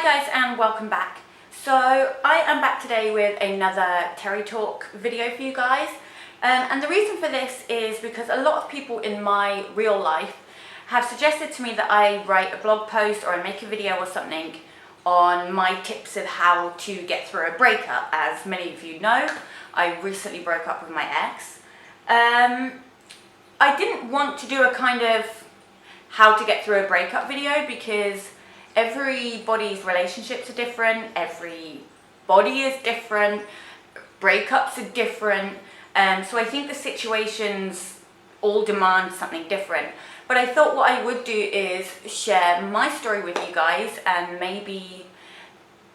Hi guys and welcome back. So I am back today with another Terri Talk video for you guys, and the reason for this is because a lot of people in my real life have suggested to me that I write a blog post or I make a video or something on my tips of how to get through a breakup. As many of you know, I recently broke up with my ex. I didn't want to do a kind of how to get through a breakup video because everybody's relationships are different, everybody is different, breakups are different, so I think the situations all demand something different. But I thought what I would do is share my story with you guys, and maybe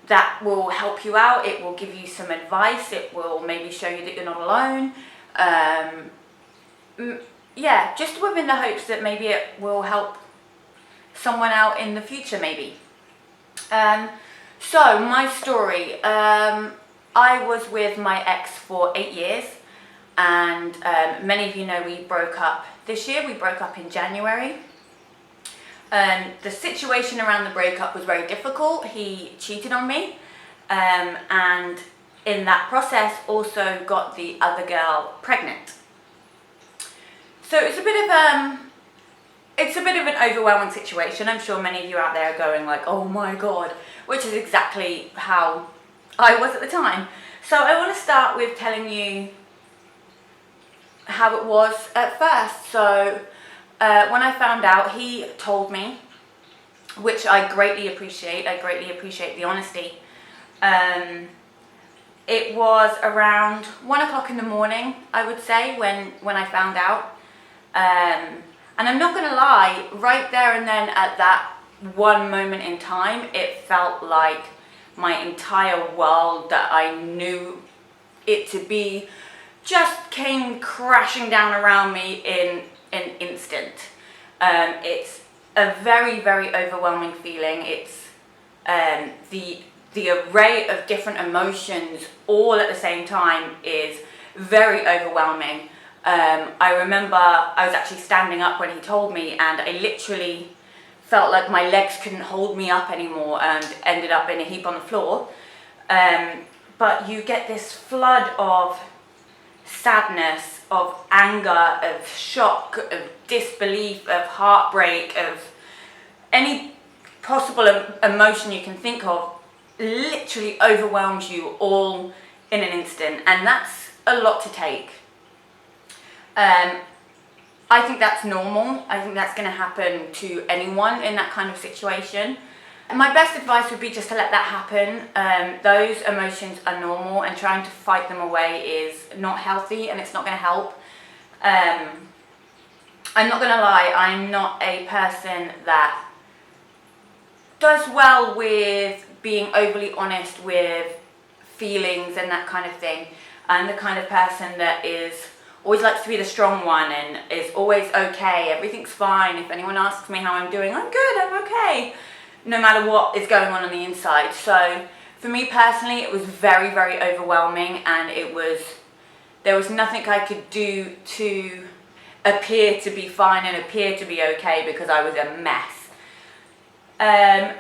that will help you out. It will give you some advice, it will maybe show you that you're not alone. Yeah, just within the hopes that maybe it will help someone out in the future maybe. So my story, I was with my ex for 8 years, and many of you know we broke up this year. We broke up in January. The situation around the breakup was very difficult. He cheated on me, and in that process also got the other girl pregnant. So it's a bit of an overwhelming situation. I'm sure many of you out there are going like, oh my god, which is exactly how I was at the time. So I want to start with telling you how it was at first. So when I found out, he told me, which I greatly appreciate. I greatly appreciate the honesty. It was around 1 o'clock in the morning, I would say, when I found out. And I'm not going to lie, right there and then at that one moment in time, it felt like my entire world that I knew it to be just came crashing down around me in an instant. It's a very, very overwhelming feeling. It's the array of different emotions all at the same time is very overwhelming. I remember I was actually standing up when he told me, and I literally felt like my legs couldn't hold me up anymore and ended up in a heap on the floor. But you get this flood of sadness, of anger, of shock, of disbelief, of heartbreak, of any possible emotion you can think of, literally overwhelms you all in an instant, and that's a lot to take. I think that's normal. I think that's going to happen to anyone in that kind of situation. My best advice would be just to let that happen. Those emotions are normal, and trying to fight them away is not healthy, and it's not going to help. I'm not going to lie, I'm not a person that does well with being overly honest with feelings and that kind of thing. I'm the kind of person that always likes to be the strong one and is always okay, everything's fine. If anyone asks me how I'm doing, I'm good, I'm okay, no matter what is going on the inside. So for me personally, it was very, very overwhelming, and there was nothing I could do to appear to be fine and appear to be okay, because I was a mess.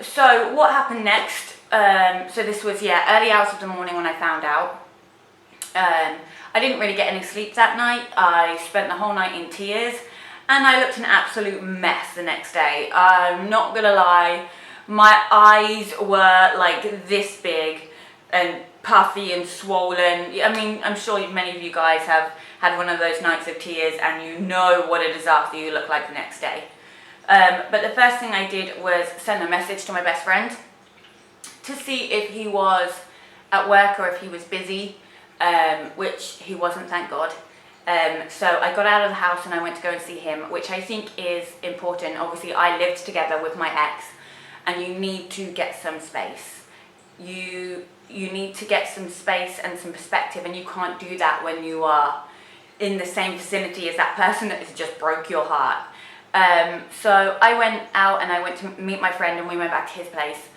So what happened next? So this was, early hours of the morning when I found out. I didn't really get any sleep that night. I spent the whole night in tears, and I looked an absolute mess the next day. I'm not gonna lie, my eyes were like this big and puffy and swollen. I mean, I'm sure many of you guys have had one of those nights of tears, and you know what a disaster you look like the next day. But the first thing I did was send a message to my best friend to see if he was at work or if he was busy. Which he wasn't, thank God. So I got out of the house and I went to go and see him, which I think is important. Obviously, I lived together with my ex, and you need to get some space. You need to get some space and some perspective, and you can't do that when you are in the same vicinity as that person that has just broke your heart. So I went out and I went to meet my friend, and we went back to his place.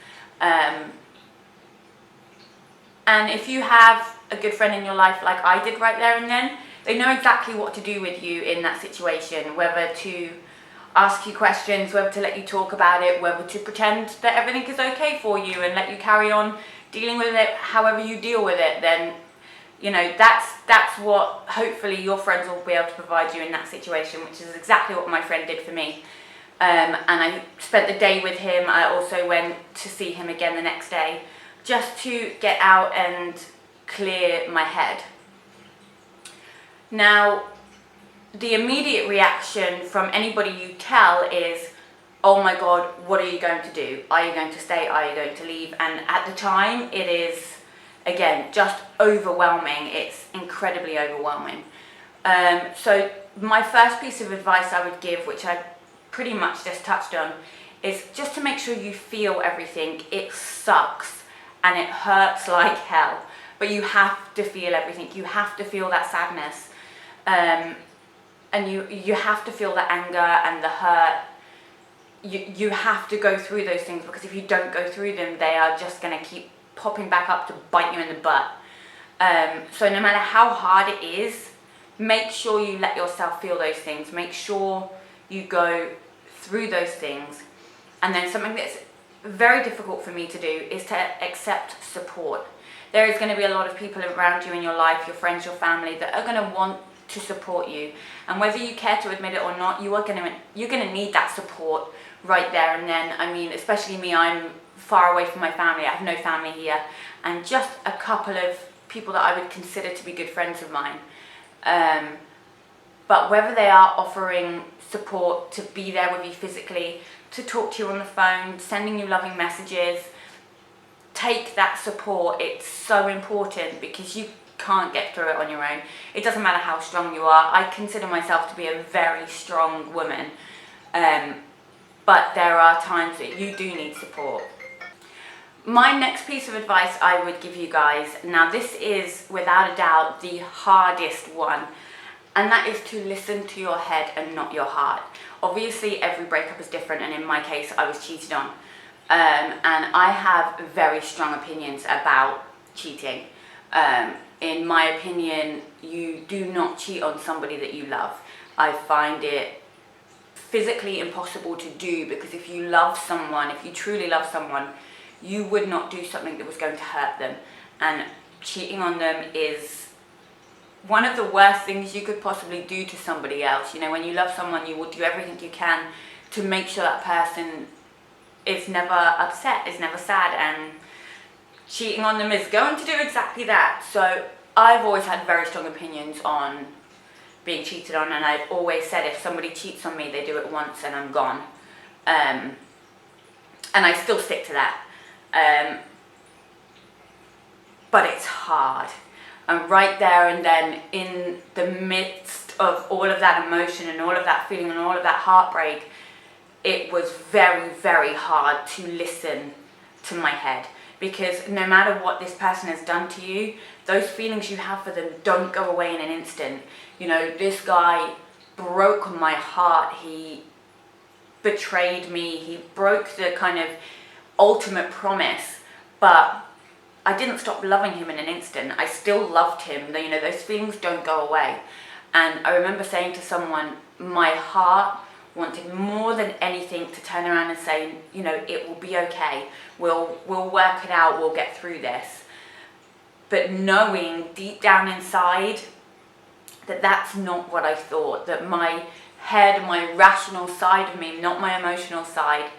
And if you have a good friend in your life like I did right there and then, they know exactly what to do with you in that situation, whether to ask you questions, whether to let you talk about it, whether to pretend that everything is okay for you and let you carry on dealing with it however you deal with it, then, you know, that's what hopefully your friends will be able to provide you in that situation, which is exactly what my friend did for me. And I spent the day with him. I also went to see him again the next day, just to get out and clear my head. Now, the immediate reaction from anybody you tell is, oh my God, what are you going to do? Are you going to stay? Are you going to leave? And at the time, it is, again, just overwhelming. It's incredibly overwhelming. So my first piece of advice I would give, which I pretty much just touched on, is just to make sure you feel everything. It sucks and it hurts like hell, but you have to feel everything. You have to feel that sadness. And you have to feel the anger and the hurt. You have to go through those things, because if you don't go through them, they are just going to keep popping back up to bite you in the butt. So no matter how hard it is, make sure you let yourself feel those things. Make sure you go through those things. And then something that's very difficult for me to do is to accept support. There is going to be a lot of people around you in your life, your friends, your family, that are going to want to support you, and whether you care to admit it or not, you're going to need that support right there and then. I mean, especially me, I'm far away from my family. I have no family here, and just a couple of people that I would consider to be good friends of mine. But whether they are offering support to be there with you physically, to talk to you on the phone, sending you loving messages, take that support. It's so important, because you can't get through it on your own. It doesn't matter how strong you are. I consider myself to be a very strong woman, but there are times that you do need support. My next piece of advice I would give you guys, now this is without a doubt the hardest one, and that is to listen to your head and not your heart. Obviously every breakup is different, and in my case I was cheated on, and I have very strong opinions about cheating. In my opinion, you do not cheat on somebody that you love. I find it physically impossible to do, because if you love someone, if you truly love someone, you would not do something that was going to hurt them. And cheating on them is one of the worst things you could possibly do to somebody else. You know, when you love someone, you will do everything you can to make sure that person is never upset, is never sad, and cheating on them is going to do exactly that. So I've always had very strong opinions on being cheated on, and I've always said if somebody cheats on me, they do it once and I'm gone. And I still stick to that. But it's hard. And right there and then, in the midst of all of that emotion and all of that feeling and all of that heartbreak, it was very, very hard to listen to my head. Because no matter what this person has done to you, those feelings you have for them don't go away in an instant. You know, this guy broke my heart. He betrayed me. He broke the kind of ultimate promise. But I didn't stop loving him in an instant. I still loved him. You know, those feelings don't go away. And I remember saying to someone, my heart wanted more than anything to turn around and say, you know, it will be okay. We'll work it out. We'll get through this. But knowing deep down inside that that's not what I thought, that my head, my rational side of me, not my emotional side,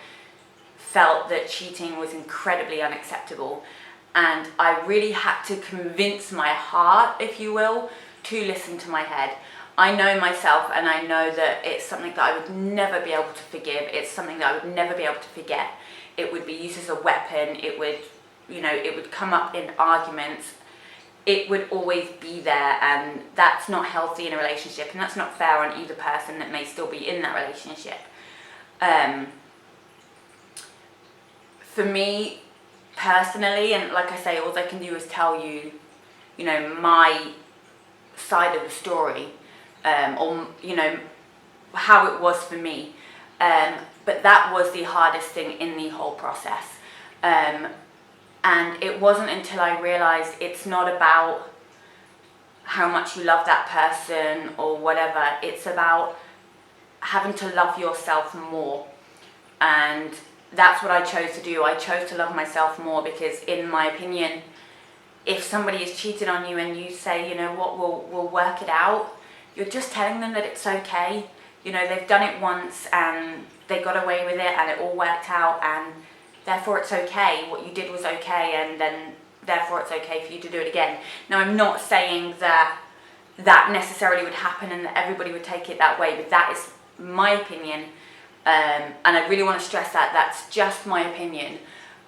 felt that cheating was incredibly unacceptable. And I really had to convince my heart, if you will, to listen to my head. I know myself, and I know that it's something that I would never be able to forgive. It's something that I would never be able to forget. It would be used as a weapon. It would, you know, it would come up in arguments. It would always be there, and that's not healthy in a relationship, and that's not fair on either person that may still be in that relationship. For me, personally, and like I say, all I can do is tell you, you know, my side of the story, or, you know, how it was for me. But that was the hardest thing in the whole process. And it wasn't until I realized it's not about how much you love that person or whatever. It's about having to love yourself more. And that's what I chose to do. I chose to love myself more because, in my opinion, if somebody has cheated on you and you say, you know what, we'll work it out, you're just telling them that it's okay. You know, they've done it once and they got away with it and it all worked out, and therefore it's okay. What you did was okay, and then therefore it's okay for you to do it again. Now, I'm not saying that that necessarily would happen and that everybody would take it that way, but that is my opinion. And I really want to stress that that's just my opinion.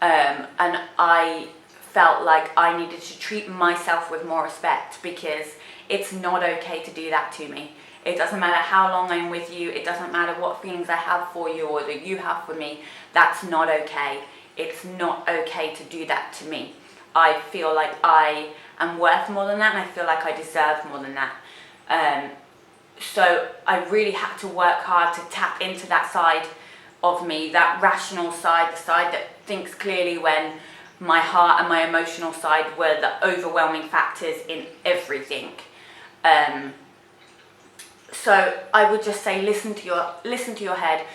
And I felt like I needed to treat myself with more respect, because it's not okay to do that to me. It doesn't matter how long I'm with you. It doesn't matter what feelings I have for you or that you have for me. That's not okay. It's not okay to do that to me. I feel like I am worth more than that, and I feel like I deserve more than that. So I really had to work hard to tap into that side of me, that rational side, the side that thinks clearly, when my heart and my emotional side were the overwhelming factors in everything. So I would just say, listen to your head.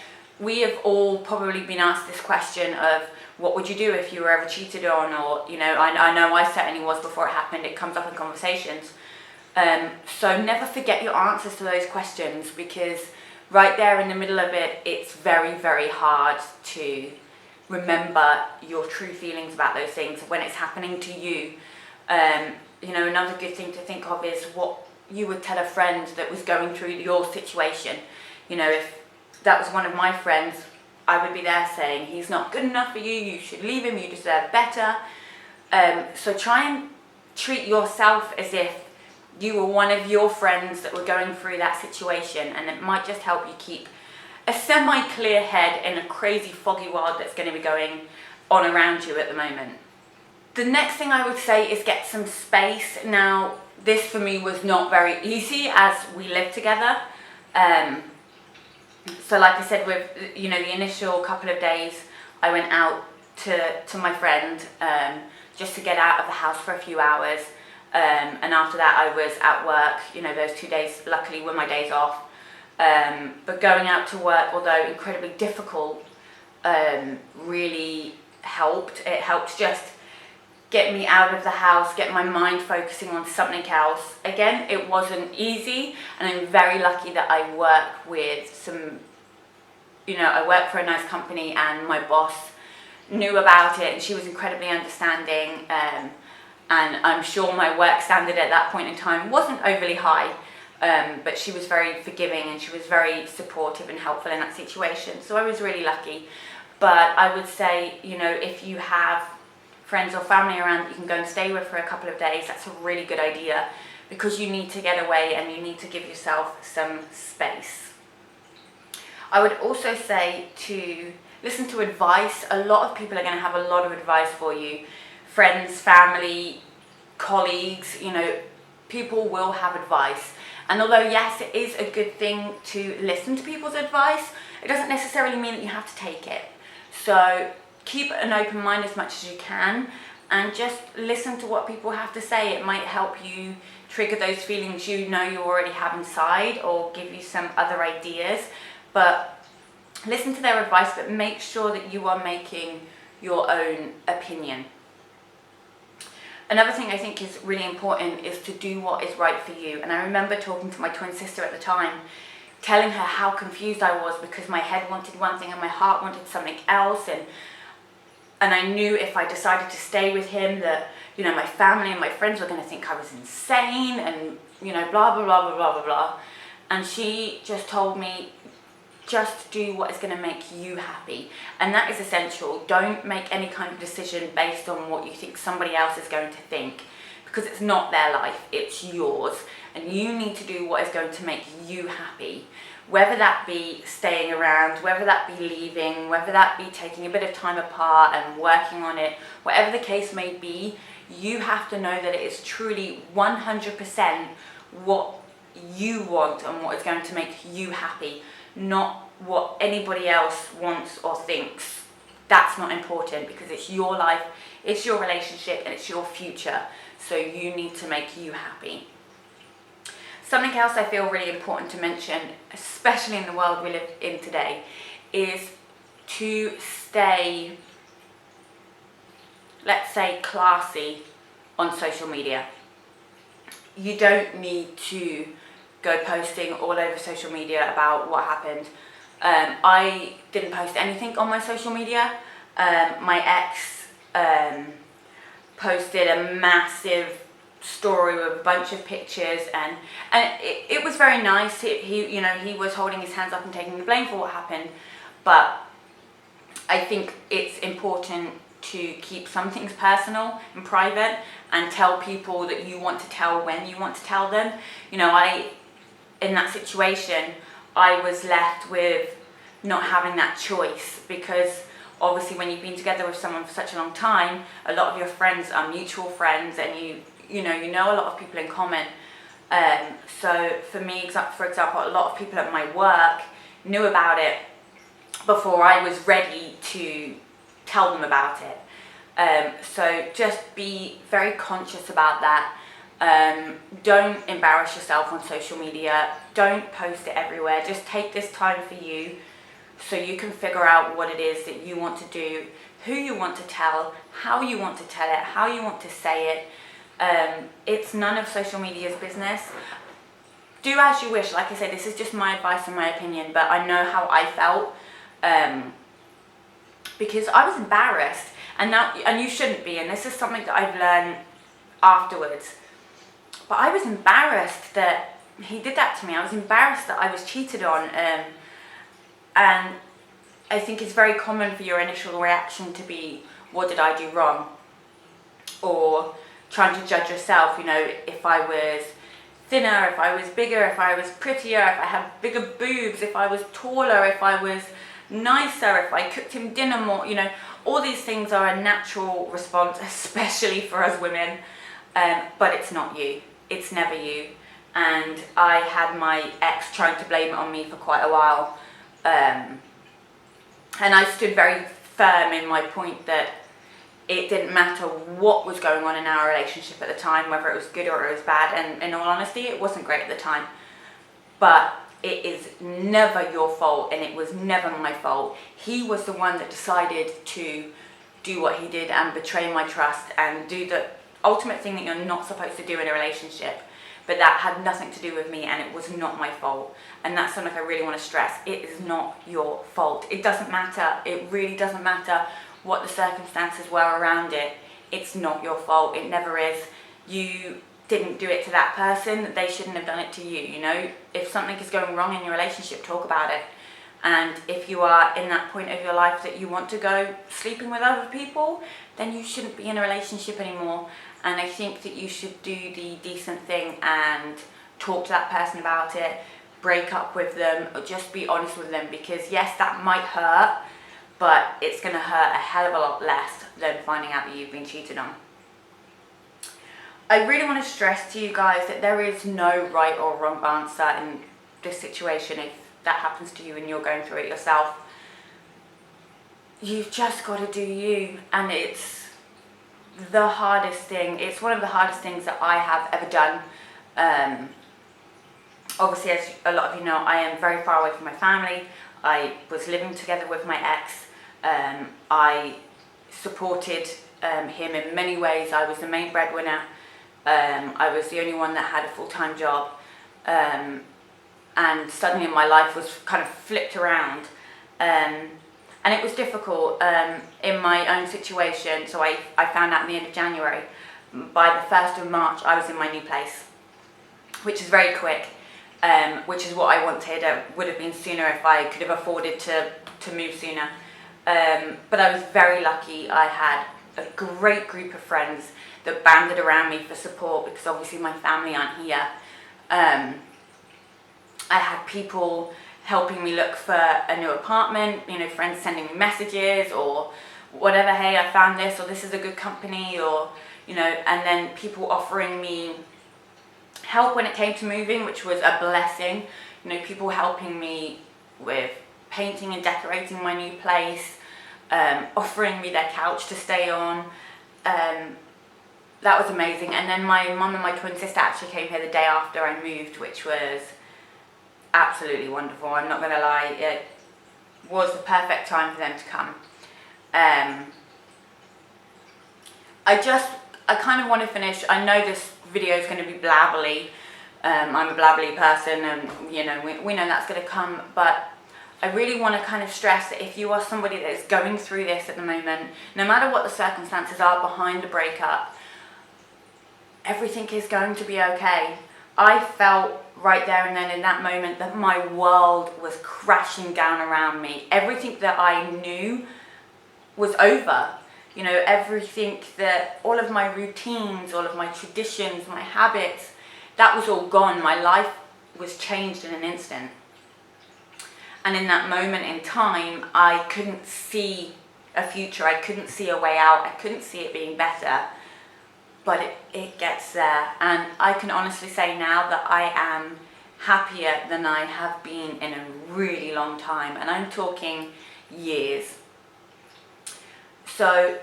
We have all probably been asked this question of, what would you do if you were ever cheated on? Or, you know, I know I certainly was before it happened. It comes up in conversations. So never forget your answers to those questions, because right there in the middle of it, it's very, very hard to remember your true feelings about those things when it's happening to you. You know, another good thing to think of is what you would tell a friend that was going through your situation. You know, if that was one of my friends, I would be there saying, he's not good enough for you, you should leave him, you deserve better. So try and treat yourself as if you were one of your friends that were going through that situation, and it might just help you keep a semi-clear head in a crazy foggy world that's going to be going on around you at the moment. The next thing I would say is get some space. Now, this for me was not very easy as we lived together. So like I said, with, you know, the initial couple of days, I went out to my friend just to get out of the house for a few hours. And after that I was at work. You know, those 2 days luckily were my days off. But going out to work, although incredibly difficult, really helped. It helped just get me out of the house, get my mind focusing on something else. Again, it wasn't easy, and I'm very lucky that I work with some, you know, I work for a nice company, and my boss knew about it and she was incredibly understanding. And I'm sure my work standard at that point in time wasn't overly high, but she was very forgiving and she was very supportive and helpful in that situation. So I was really lucky. But I would say, you know, if you have friends or family around that you can go and stay with for a couple of days, that's a really good idea, because you need to get away and you need to give yourself some space. I would also say to listen to advice. A lot of people are going to have a lot of advice for you. Friends, family, colleagues, you know, people will have advice. And although yes, it is a good thing to listen to people's advice, it doesn't necessarily mean that you have to take it. So keep an open mind as much as you can and just listen to what people have to say. It might help you trigger those feelings you know you already have inside, or give you some other ideas. But listen to their advice, but make sure that you are making your own opinion. Another thing I think is really important is to do what is right for you. And I remember talking to my twin sister at the time, telling her how confused I was, because my head wanted one thing and my heart wanted something else. And I knew if I decided to stay with him that, you know, my family and my friends were going to think I was insane and, you know, blah, blah, blah, blah, blah, blah, blah. And she just told me, just do what is going to make you happy. And that is essential. Don't make any kind of decision based on what you think somebody else is going to think, because it's not their life, it's yours. And you need to do what is going to make you happy. Whether that be staying around, whether that be leaving, whether that be taking a bit of time apart and working on it, whatever the case may be, you have to know that it is truly 100% what you want and what is going to make you happy, not what anybody else wants or thinks. That's not important, because it's your life, it's your relationship, and it's your future. So you need to make you happy. Something else I feel really important to mention, especially in the world we live in today, is to stay, let's say, classy on social media. You don't need to go posting all over social media about what happened. I didn't post anything on my social media. My ex posted a massive story with a bunch of pictures, and it was very nice. He was holding his hands up and taking the blame for what happened, but I think it's important to keep some things personal and private and tell people that you want to tell when you want to tell them. In that situation, I was left with not having that choice, because obviously when you've been together with someone for such a long time, a lot of your friends are mutual friends, and you know a lot of people in common. So for me, for example, a lot of people at my work knew about it before I was ready to tell them about it. So just be very conscious about that. Don't embarrass yourself on social media. Don't post it everywhere. Just take this time for you so you can figure out what it is that you want to do, who you want to tell, how you want to tell it, how you want to say it. It's none of social media's business. Do as you wish. Like I say, this is just my advice and my opinion, but I know how I felt, because I was embarrassed, and you shouldn't be, and this is something that I've learned afterwards. But I was embarrassed that he did that to me. I was embarrassed that I was cheated on, and I think it's very common for your initial reaction to be, what did I do wrong? Or trying to judge yourself, if I was thinner, if I was bigger, if I was prettier, if I had bigger boobs, if I was taller, if I was nicer, if I cooked him dinner more, all these things are a natural response, especially for us women, but it's not you. It's never you. And I had my ex trying to blame it on me for quite a while, and I stood very firm in my point that it didn't matter what was going on in our relationship at the time, whether it was good or it was bad, and in all honesty, it wasn't great at the time. But it is never your fault, and it was never my fault. He was the one that decided to do what he did and betray my trust and do the ultimate thing that you're not supposed to do in a relationship. But that had nothing to do with me, and it was not my fault. And that's something I really want to stress. It is not your fault. It doesn't matter. It really doesn't matter what the circumstances were around it. It's not your fault. It never is. You didn't do it to that person. They shouldn't have done it to you. If something is going wrong in your relationship, talk about it. And if you are in that point of your life that you want to go sleeping with other people, then you shouldn't be in a relationship anymore. And I think that you should do the decent thing and talk to that person about it, break up with them, or just be honest with them, because yes, that might hurt, but it's going to hurt a hell of a lot less than finding out that you've been cheated on. I really want to stress to you guys that there is no right or wrong answer in this situation. If that happens to you and you're going through it yourself, you've just got to do you. And it's the hardest thing. It's one of the hardest things that I have ever done. Obviously, as a lot of you know, I am very far away from my family. I was living together with my ex. I supported him in many ways. I was the main breadwinner. I was the only one that had a full-time job. And suddenly my life was kind of flipped around. And it was difficult in my own situation. So I found out at the end of January. By the 1st of March, I was in my new place, which is very quick, which is what I wanted. It would have been sooner if I could have afforded to move sooner. But I was very lucky. I had a great group of friends that banded around me for support, because obviously my family aren't here. I had people helping me look for a new apartment, friends sending me messages or whatever, hey, I found this, or this is a good company, or, and then people offering me help when it came to moving, which was a blessing. People helping me with painting and decorating my new place, offering me their couch to stay on. that was amazing. And then my mum and my twin sister actually came here the day after I moved, which was absolutely wonderful. I'm not going to lie, it was the perfect time for them to come. I kind of want to finish. I know this video is going to be blabbly. I'm a blabbly person, and you know, we know that's going to come, but I really want to kind of stress that if you are somebody that is going through this at the moment, no matter what the circumstances are behind a breakup, everything is going to be okay. I felt right there and then in that moment that my world was crashing down around me. Everything that I knew was over. You know, everything that, all of my routines, all of my traditions, my habits, that was all gone. My life was changed in an instant. And in that moment in time, I couldn't see a future. I couldn't see a way out. I couldn't see it being better. But it gets there. And I can honestly say now that I am happier than I have been in a really long time. And I'm talking years. So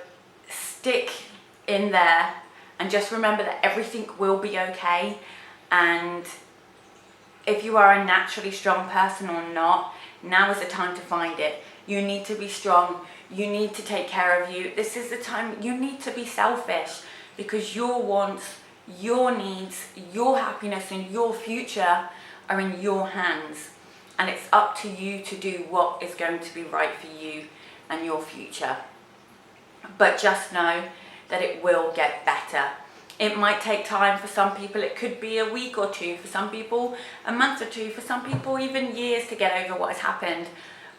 stick in there and just remember that everything will be okay. And if you are a naturally strong person or not, now is the time to find it. You need to be strong. You need to take care of you. This is the time you need to be selfish, because your wants, your needs, your happiness and your future are in your hands. And it's up to you to do what is going to be right for you and your future. But just know that it will get better. It might take time for some people. It could be a week or two. For some people, a month or two. For some people, even years to get over what has happened.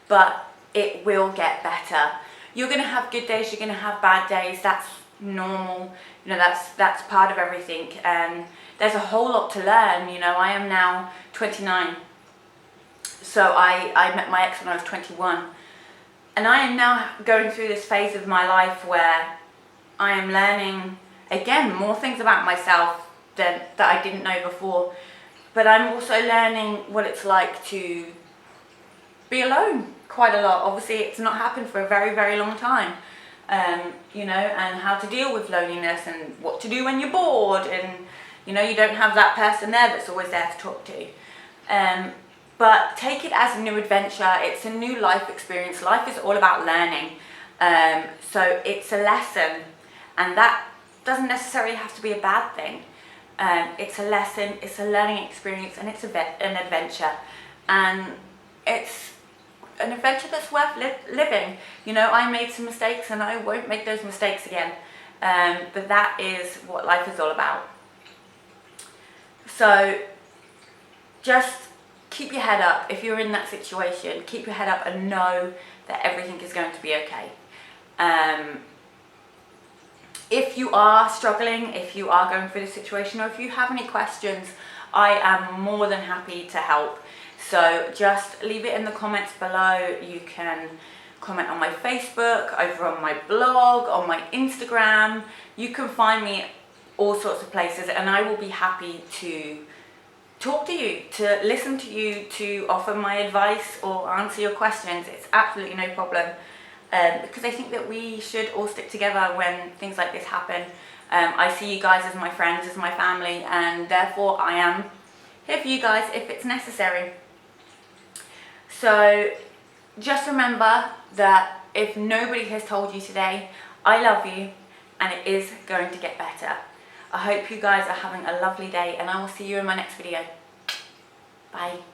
But it will get better. You're going to have good days. You're going to have bad days. That's normal. You know, that's part of everything. And there's a whole lot to learn. You know, I am now 29. So I met my ex when I was 21. And I am now going through this phase of my life where I am learning, again, more things about myself that I didn't know before. But I'm also learning what it's like to be alone quite a lot. Obviously, it's not happened for a very, very long time. You know, and how to deal with loneliness and what to do when you're bored. And, you know, you don't have that person there that's always there to talk to. But take it as a new adventure. It's a new life experience. Life is all about learning. So it's a lesson, and that doesn't necessarily have to be a bad thing. It's a lesson, it's a learning experience, and it's an adventure. And it's an adventure that's worth living. You know, I made some mistakes and I won't make those mistakes again. But that is what life is all about. So just keep your head up. If you're in that situation, keep your head up and know that everything is going to be okay. If you are struggling, if you are going through this situation, or if you have any questions, I am more than happy to help. So just leave it in the comments below. You can comment on my Facebook, over on my blog, on my Instagram. You can find me all sorts of places, and I will be happy to talk to you, to listen to you, to offer my advice or answer your questions. It's absolutely no problem, because I think that we should all stick together when things like this happen. I see you guys as my friends, as my family, and therefore I am here for you guys if it's necessary. So just remember that if nobody has told you today, I love you and it is going to get better. I hope you guys are having a lovely day, and I will see you in my next video. Bye.